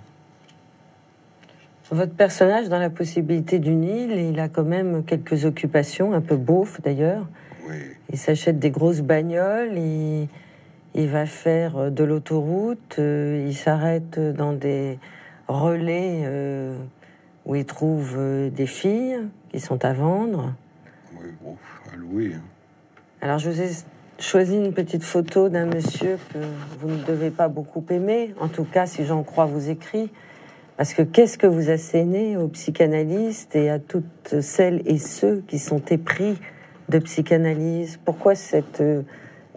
S6: Votre personnage, dans La possibilité du Nil, il a quand même quelques occupations, un peu beaufs d'ailleurs.
S7: Oui.
S6: Il s'achète des grosses bagnoles, il va faire de l'autoroute, il s'arrête dans des relais où il trouve des filles qui sont à vendre.
S7: Oui, bon, à louer. Hein.
S6: Alors je vous ai choisi une petite photo d'un monsieur que vous ne devez pas beaucoup aimer, en tout cas si j'en crois vos écrits, parce que qu'est-ce que vous assénez aux psychanalystes et à toutes celles et ceux qui sont épris de psychanalyse? Pourquoi cette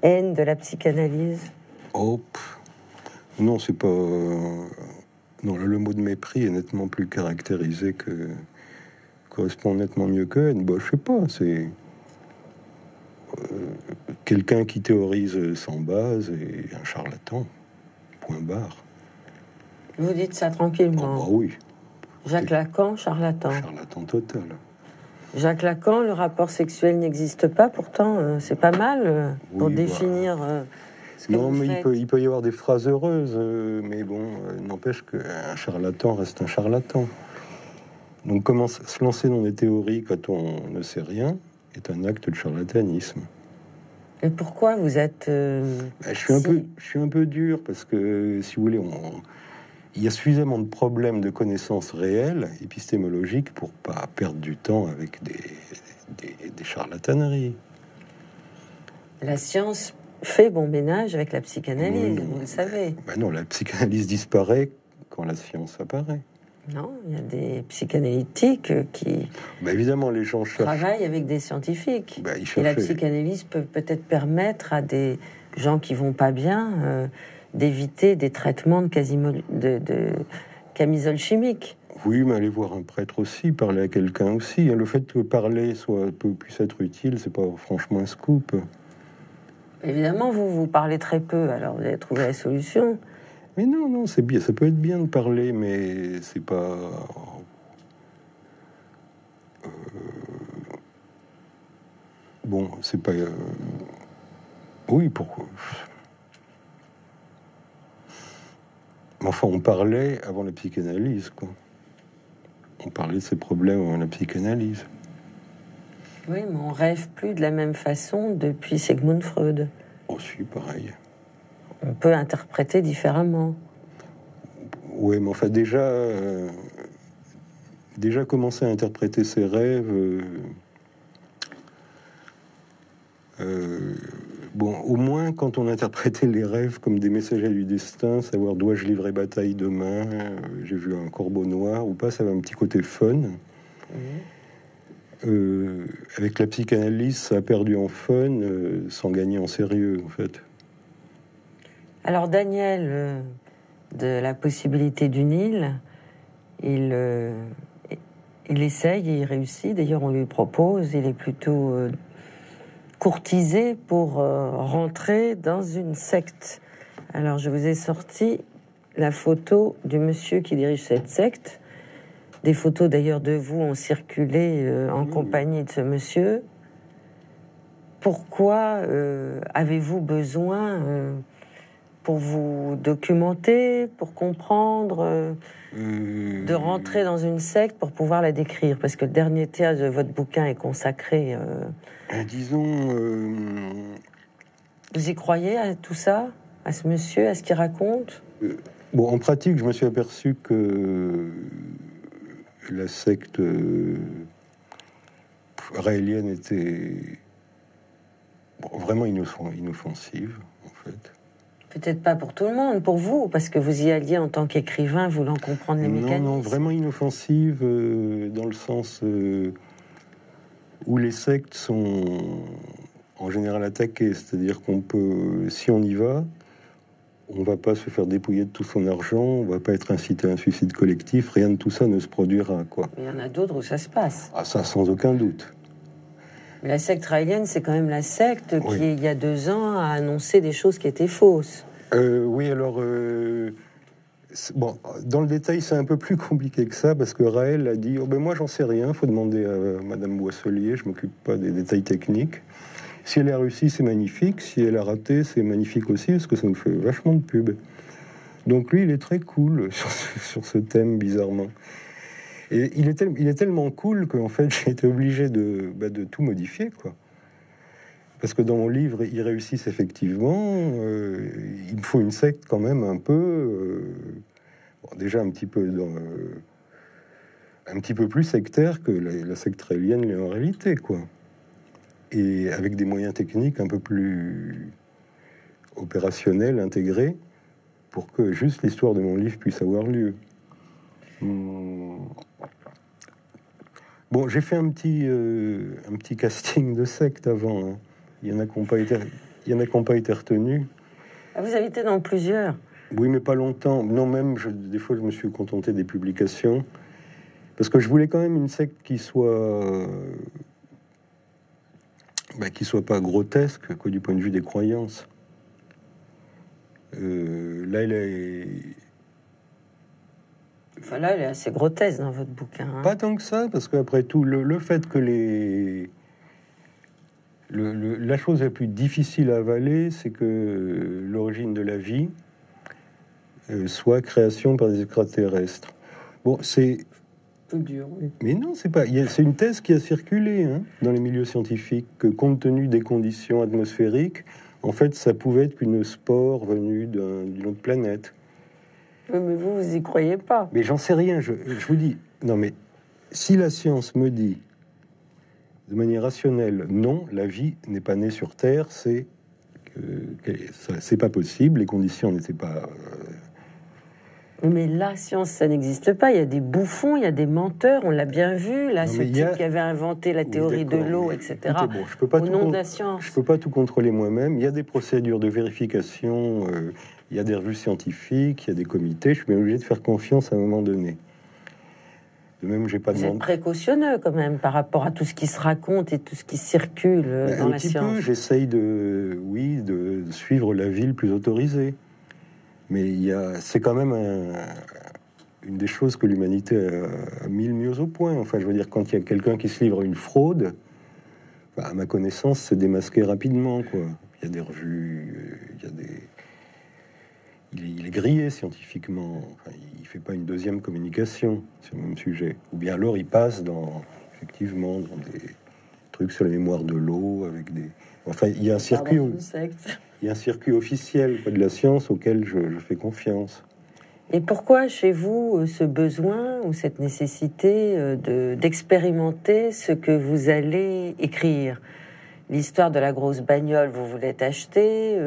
S6: haine de la psychanalyse?
S7: Oh, non, c'est pas... Non, là, le mot de mépris est nettement plus caractérisé que... correspond nettement mieux que haine. Bah, je sais pas, c'est... quelqu'un qui théorise sans base et un charlatan. Point barre.
S6: Vous dites ça tranquillement.
S7: Oh, bah oui.
S6: Jacques Lacan, charlatan.
S7: Charlatan total.
S6: Jacques Lacan, le rapport sexuel n'existe pas, pourtant c'est pas mal pour
S7: Oui,
S6: définir ce que
S7: non,
S6: vous
S7: mais
S6: faites.
S7: il peut y avoir des phrases heureuses, mais bon, n'empêche qu'un charlatan reste un charlatan. Donc comment se lancer dans des théories quand on ne sait rien est un acte de charlatanisme.
S6: Et pourquoi vous êtes...
S7: Je suis un peu dur parce que, si vous voulez, il y a suffisamment de problèmes de connaissances réelles, épistémologiques, pour pas perdre du temps avec des charlataneries.
S6: La science fait bon ménage avec la psychanalyse,
S7: Oui,
S6: vous le savez.
S7: Ben non, la psychanalyse disparaît quand la science apparaît.
S6: Non, il y a des psychanalytiques qui
S7: Évidemment, les gens cherchent...
S6: travaillent avec des scientifiques.
S7: Ils
S6: Et la
S7: cherchaient...
S6: psychanalyse peut peut-être permettre à des gens qui vont pas bien d'éviter des traitements de camisole chimique.
S7: Oui, mais aller voir un prêtre aussi, parler à quelqu'un aussi. Le fait que parler puisse être utile, c'est pas franchement un scoop.
S6: Évidemment, vous parlez très peu, alors vous allez trouver la solution.
S7: Mais non, c'est bien. Ça peut être bien de parler, mais c'est pas... Bon, c'est pas... Oui, pourquoi... Mais enfin, on parlait avant la psychanalyse, quoi. On parlait de ces problèmes avant la psychanalyse.
S6: Oui, mais on rêve plus de la même façon depuis Sigmund Freud.
S7: Aussi, pareil.
S6: On peut interpréter différemment.
S7: Oui, mais enfin, déjà commencer à interpréter ses rêves... bon, au moins, quand on interprétait les rêves comme des messagers du destin, savoir dois-je livrer bataille demain, j'ai vu un corbeau noir ou pas, ça avait un petit côté fun. Avec la psychanalyse, ça a perdu en fun sans gagner en sérieux, en fait.
S6: Alors, Daniel, de La possibilité du Nil, il essaye et il réussit. D'ailleurs, on lui propose, il est plutôt... courtisé pour rentrer dans une secte. Alors, je vous ai sorti la photo du monsieur qui dirige cette secte. Des photos, d'ailleurs, de vous ont circulé en compagnie de ce monsieur. Pourquoi avez-vous besoin, pour vous documenter, pour comprendre, de rentrer dans une secte pour pouvoir la décrire? Parce que le dernier tiers de votre bouquin est consacré...
S7: disons...
S6: Vous y croyez à tout ça? À ce monsieur, à ce qu'il raconte?
S7: Bon, en pratique, je me suis aperçu que la secte raélienne était vraiment inoffensive, en fait.
S6: Peut-être pas pour tout le monde, pour vous, parce que vous y alliez en tant qu'écrivain, voulant comprendre les mécanismes.
S7: Non, vraiment inoffensive dans le sens où les sectes sont en général attaquées. C'est-à-dire qu'on peut, si on y va, on va pas se faire dépouiller de tout son argent, on va pas être incité à un suicide collectif, rien de tout ça ne se produira, quoi.
S6: Mais il y en a d'autres où ça se passe.
S7: Ah, ça, sans aucun doute.
S6: Mais la secte raélienne, c'est quand même la secte
S7: Oui.
S6: qui, il y a 2 ans, a annoncé des choses qui étaient fausses.
S7: Oui, alors... bon, dans le détail, c'est un peu plus compliqué que ça, parce que Raël a dit moi, j'en sais rien, il faut demander à Madame Boisselier, je m'occupe pas des détails techniques. Si elle a réussi, c'est magnifique. Si elle a raté, c'est magnifique aussi, parce que ça nous fait vachement de pub. Donc lui, il est très cool sur ce thème, bizarrement. Et il est tellement cool qu'en fait, j'ai été obligé de tout modifier, quoi. Parce que dans mon livre, ils réussissent effectivement. Il me faut une secte quand même un peu... déjà un petit peu plus sectaire que la secte raélienne l'est en réalité, quoi. Et avec des moyens techniques un peu plus opérationnels, intégrés, pour que juste l'histoire de mon livre puisse avoir lieu. Bon, j'ai fait un petit casting de secte avant. Hein. Il y en a qui n'ont pas été retenus.
S6: Ah, vous avez été dans plusieurs?
S7: Oui, mais pas longtemps. Non, même, des fois, je me suis contenté des publications. Parce que je voulais quand même une secte qui soit pas grotesque, quoi, du point de vue des croyances. Là, elle est...
S6: Enfin, là, elle est assez grotesque dans votre bouquin. Hein.
S7: Pas tant que ça, parce qu'après tout, le fait que la chose la plus difficile à avaler, c'est que l'origine de la vie soit création par des extraterrestres. Bon, c'est...
S6: Dur, oui.
S7: Mais non, c'est pas. C'est une thèse qui a circulé dans les milieux scientifiques, que compte tenu des conditions atmosphériques, en fait, ça pouvait être qu'une spore venue d'une autre planète.
S6: Oui, mais vous y croyez pas.
S7: Mais j'en sais rien. Je vous dis, non, mais si la science me dit de manière rationnelle, non, la vie n'est pas née sur Terre, c'est pas possible, les conditions n'étaient pas.
S6: Mais la science, ça n'existe pas. Il y a des bouffons, il y a des menteurs, on l'a bien vu. Là, ce type qui avait inventé la théorie de l'eau, etc.
S7: Écoutez, bon, je peux pas
S6: au nom de la science.
S7: Je peux pas tout contrôler moi-même. Il y a des procédures de vérification, il y a des revues scientifiques, il y a des comités. Je suis bien obligé de faire confiance à un moment donné. De même, j'ai pas
S6: Vous êtes précautionneux quand même par rapport à tout ce qui se raconte et tout ce qui circule dans la science. Un petit peu,
S7: j'essaye de suivre la vie le plus autorisée. Mais c'est quand même une des choses que l'humanité a mis le mieux au point. Enfin, je veux dire, quand il y a quelqu'un qui se livre à une fraude, à ma connaissance, c'est démasqué rapidement, quoi. Il y a des revues, il est grillé scientifiquement. Enfin, il fait pas une deuxième communication sur le même sujet. Ou bien alors, il passe effectivement dans des trucs sur la mémoire de l'eau, avec des... Enfin, il y a un circuit... Il y a un circuit officiel de la science auquel je fais confiance.
S6: Et pourquoi, chez vous, ce besoin ou cette nécessité d'expérimenter ce que vous allez écrire? L'histoire de la grosse bagnole, vous voulez acheter,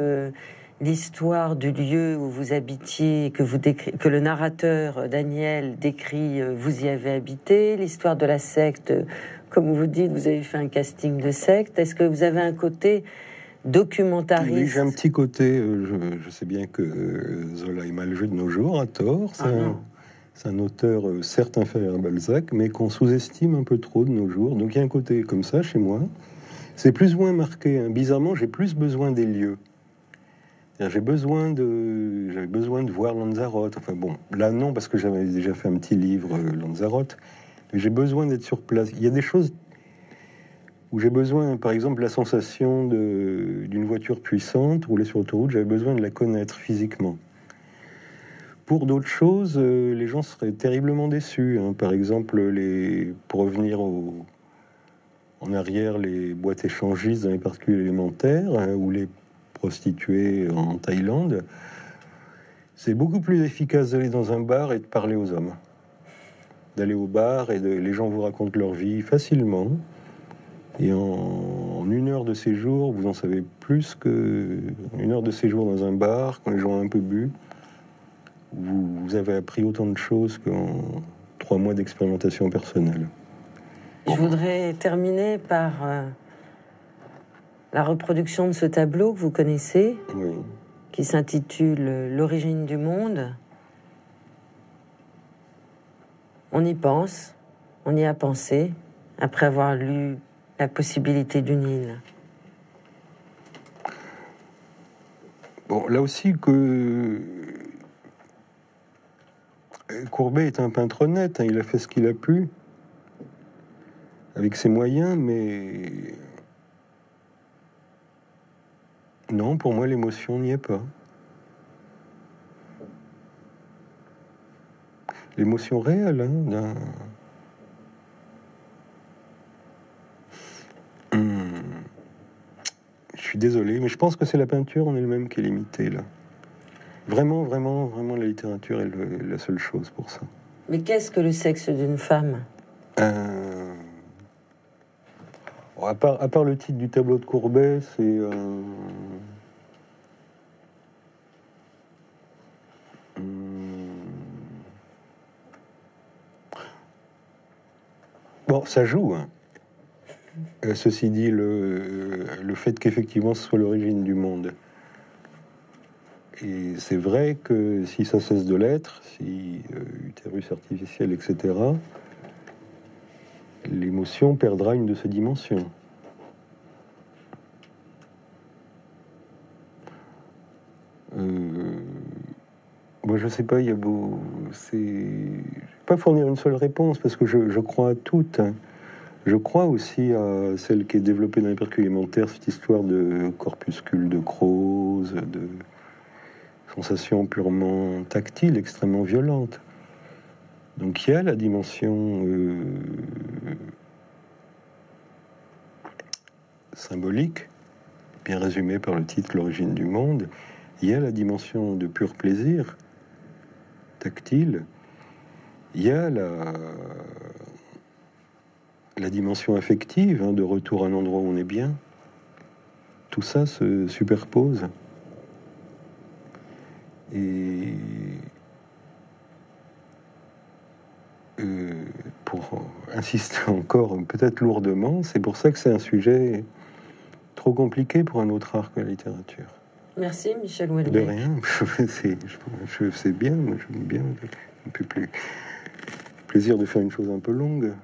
S6: l'histoire du lieu où vous habitiez, que le narrateur Daniel décrit, vous y avez habité, l'histoire de la secte, comme vous dites, vous avez fait un casting de secte. Est-ce que vous avez un côté documentariste?
S7: Oui, j'ai un petit côté. Je sais bien que Zola est mal vu de nos jours, à tort. C'est un auteur certes inférieur à Balzac, mais qu'on sous-estime un peu trop de nos jours. Donc il y a un côté comme ça chez moi. C'est plus ou moins marqué. Hein. Bizarrement, j'ai plus besoin des lieux. J'avais besoin de voir Lanzarote. Enfin bon, là non, parce que j'avais déjà fait un petit livre Lanzarote. Mais j'ai besoin d'être sur place. Il y a des choses où j'ai besoin, par exemple, la sensation d'une voiture puissante, rouler sur l'autoroute, j'avais besoin de la connaître physiquement. Pour d'autres choses, les gens seraient terriblement déçus. Hein. Par exemple, pour revenir en arrière, les boîtes échangistes dans les particules élémentaires, hein, ou les prostituées en Thaïlande, c'est beaucoup plus efficace d'aller dans un bar et de parler aux hommes. D'aller au bar et les gens vous racontent leur vie facilement. Et en une heure de séjour, vous en savez plus que une heure de séjour dans un bar, quand les gens ont un peu bu, vous avez appris autant de choses qu'en 3 mois d'expérimentation personnelle.
S6: Je voudrais terminer par la reproduction de ce tableau que vous connaissez,
S7: oui,
S6: qui s'intitule « L'origine du monde ». On y pense, on y a pensé, après avoir lu la possibilité d'une île.
S7: Bon, là aussi que Courbet est un peintre honnête, hein, il a fait ce qu'il a pu avec ses moyens, mais non, pour moi l'émotion n'y est pas. L'émotion réelle, hein, suis désolé, mais je pense que c'est la peinture en elle-même qui est limitée, là. Vraiment, vraiment, vraiment, la littérature est la seule chose pour ça.
S6: Mais qu'est-ce que le sexe d'une femme ?
S7: À part le titre du tableau de Courbet, c'est... Bon, ça joue, hein. Ceci dit, le fait qu'effectivement ce soit l'origine du monde. Et c'est vrai que si ça cesse de l'être, si utérus artificiel, etc., l'émotion perdra une de ses dimensions. Moi, je sais pas, il y a beau... Je vais pas fournir une seule réponse, parce que je crois à toutes, hein. Je crois aussi à celle qui est développée dans les percus élémentaires, cette histoire de corpuscules de Krause, de sensations purement tactiles, extrêmement violentes. Donc il y a la dimension symbolique, bien résumée par le titre L'origine du monde. Il y a la dimension de pur plaisir, tactile. Il y a la dimension affective, hein, de retour à l'endroit où on est bien. Tout ça se superpose. Et pour insister encore, peut-être lourdement, c'est pour ça que c'est un sujet trop compliqué pour un autre art que la littérature.
S6: Merci, Michel Houellebecq.
S7: De rien, je sais bien, moi j'aime bien, un peu plus plaisir de faire une chose un peu longue.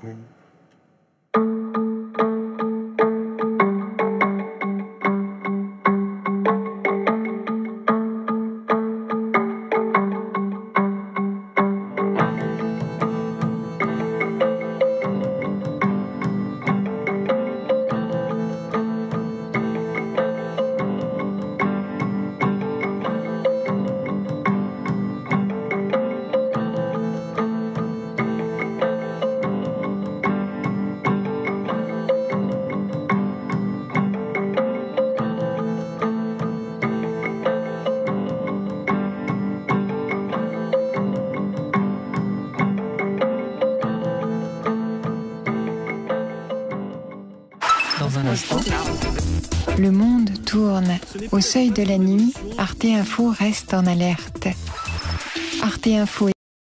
S7: Oui.
S1: Dans un instant,
S5: Le monde tourne. Au seuil de la nuit, Arte Info reste en alerte. Arte Info